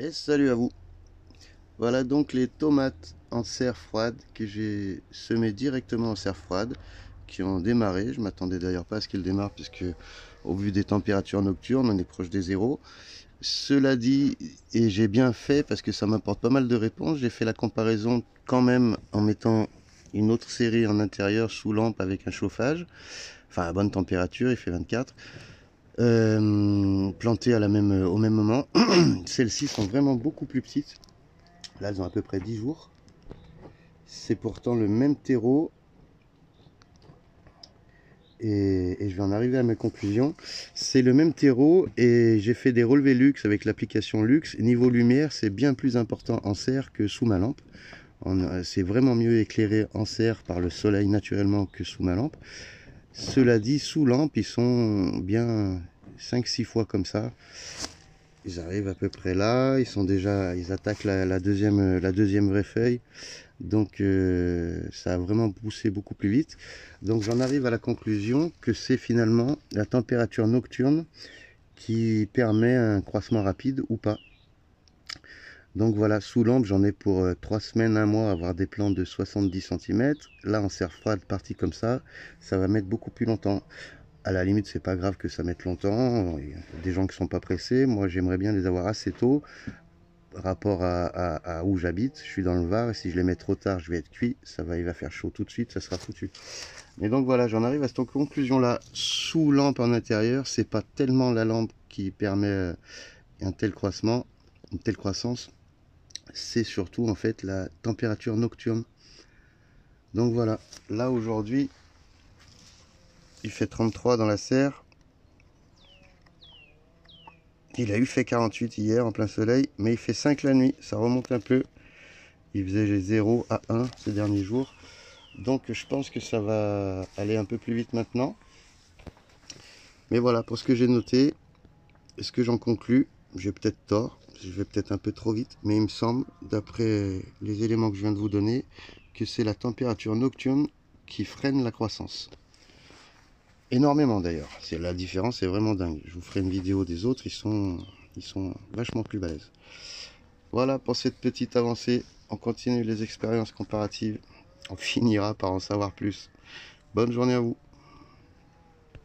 Et salut à vous. Voilà donc les tomates en serre froide que j'ai semées directement en serre froide, qui ont démarré. Je m'attendais d'ailleurs pas à ce qu'elles démarrent puisque au vu des températures nocturnes, on est proche des zéros. Cela dit, et j'ai bien fait parce que ça m'apporte pas mal de réponses, j'ai fait la comparaison quand même en mettant une autre série en intérieur sous lampe avec un chauffage, enfin à bonne température, il fait 24, plantées au même moment. Celles-ci sont vraiment beaucoup plus petites. Là, elles ont à peu près 10 jours. C'est pourtant le même terreau. Et je vais en arriver à mes conclusions. C'est le même terreau et j'ai fait des relevés luxe avec l'application luxe. Niveau lumière, c'est bien plus important en serre que sous ma lampe. C'est vraiment mieux éclairé en serre par le soleil naturellement que sous ma lampe. Cela dit, sous lampe, ils sont bien 5-6 fois comme ça. Ils arrivent à peu près là, ils attaquent la deuxième vraie feuille. Donc ça a vraiment poussé beaucoup plus vite. Donc j'en arrive à la conclusion que c'est finalement la température nocturne qui permet un croissement rapide ou pas. Donc voilà, sous lampe, j'en ai pour 3 semaines, 1 mois, avoir des plants de 70 cm. Là, en serre froide, partie comme ça va mettre beaucoup plus longtemps. À la limite, c'est pas grave que ça mette longtemps. Il y a des gens qui sont pas pressés. Moi, j'aimerais bien les avoir assez tôt. Rapport à où j'habite, je suis dans le Var et si je les mets trop tard, je vais être cuit. Il va faire chaud tout de suite, ça sera foutu. Mais donc voilà, j'en arrive à cette conclusion là. Sous lampe en intérieur, c'est pas tellement la lampe qui permet un tel croissement, une telle croissance, c'est surtout en fait la température nocturne. Donc voilà, là aujourd'hui, il fait 33 dans la serre. Il a eu fait 48 hier en plein soleil, mais il fait 5 la nuit, ça remonte un peu. Il faisait 0 à 1 ces derniers jours. Donc je pense que ça va aller un peu plus vite maintenant. Mais voilà, pour ce que j'ai noté, ce que j'en conclus, j'ai peut-être tort, je vais peut-être un peu trop vite, mais il me semble, d'après les éléments que je viens de vous donner, que c'est la température nocturne qui freine la croissance. Énormément d'ailleurs. La différence est vraiment dingue. Je vous ferai une vidéo des autres, ils sont vachement plus balèzes. Voilà pour cette petite avancée. On continue les expériences comparatives. On finira par en savoir plus. Bonne journée à vous.